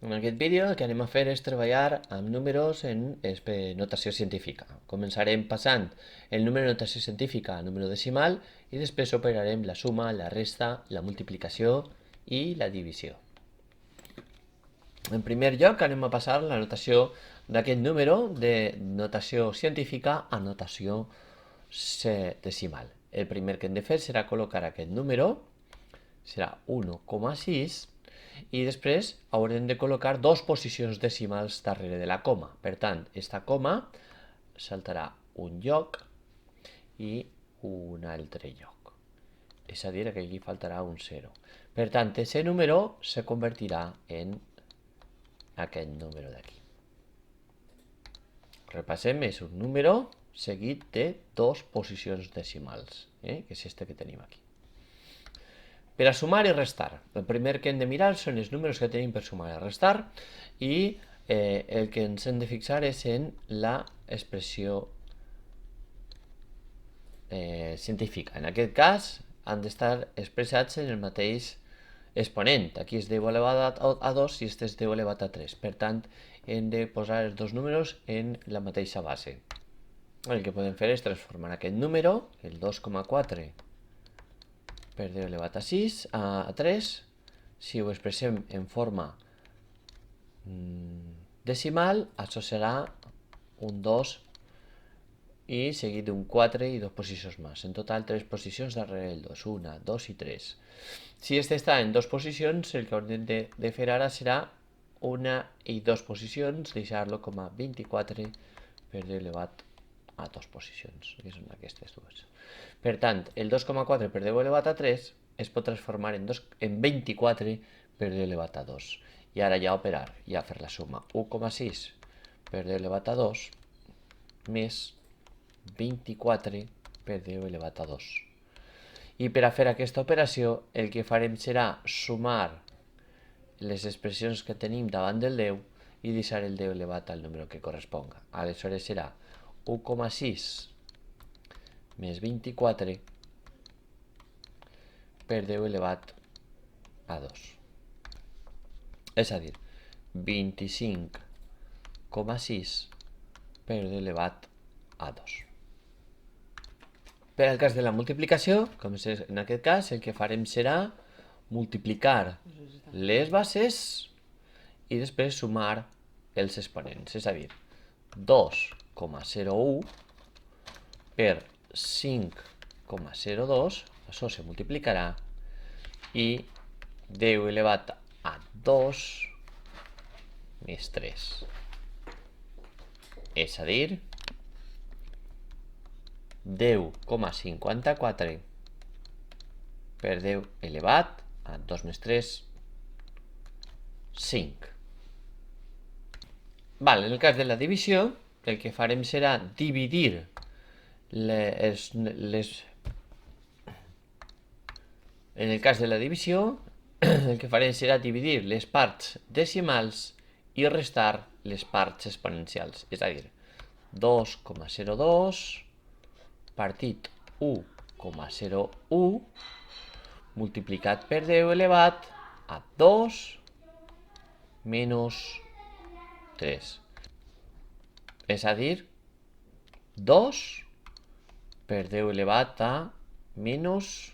En aquest vídeo el que anem a fer és treballar amb números en notació científica. Començarem passant el número de notació científica a número decimal i després operarem la suma, la resta, la multiplicació i la divisió. En primer lloc anem a passar la notació d'aquest número de notació científica a notació decimal. El primer que hem de fer serà col·locar aquest número, serà 1,6, i després haurem de col·locar dos posicions decimals darrere de la coma. Per tant, esta coma saltarà un lloc i un altre lloc. És a dir, que aquí faltarà un 0. Per tant, aquest número se convertirà en aquest número d'aquí. Repassem, és un número seguit de dos posicions decimals, que és este que tenim aquí. Per a sumar i restar, el primer que hem de mirar són els números que tenim per sumar i restar, i el que ens hem de fixar és en la expressió científica. En aquest cas han d'estar expressats en el mateix exponent. Aquí és 10 elevat a 2 i este és 10 elevat a 3. Per tant, hem de posar els dos números en la mateixa base. El que podem fer és transformar aquest número, el 2,4 per 10 elevat a 6, a 3, si ho expressem en forma decimal, això serà un 2 i seguit d'un 4 i dos posicions més. En total, 3 posicions darrere el 2. 1, 2 i 3. Si este està en dos posicions, el que haurem de fer ara serà una i dos posicions, deixar-lo com a 24 per 10 elevat a dos posicions, que són aquestes dues. Per tant, el 2,4 per 10 elevat a 3 es pot transformar en 24 per 10 elevat a 2. I ara ja operar, ja fer la suma. 1,6 per 10 elevat a 2 més 24 per 10 elevat a 2. I per a fer aquesta operació, el que farem serà sumar les expressions que tenim davant del 10 i deixar el 10 elevat al número que corresponga. Aleshores serà 1,6 més 24 per 10 elevat a 2. És a dir, 25,6 per 10 elevat a 2. Per al cas de la multiplicació, com és en aquest cas, el que farem serà multiplicar les bases i després sumar els exponents. És a dir, 2,01 per 5,02, això se multiplicarà, i 10 elevat a 2 més 3. És a dir, 10,54 per 10 elevat a 2 més 3, 5. Val, en el cas de la divisió, el que farem serà dividir en el cas de la divisió, el que farem serà dividir les parts decimals i restar les parts exponencials. És a dir, 2,02 partit 1,01 multiplicat per 10 elevat a 2 menys 3. És a dir, 2 per 10 elevat a menys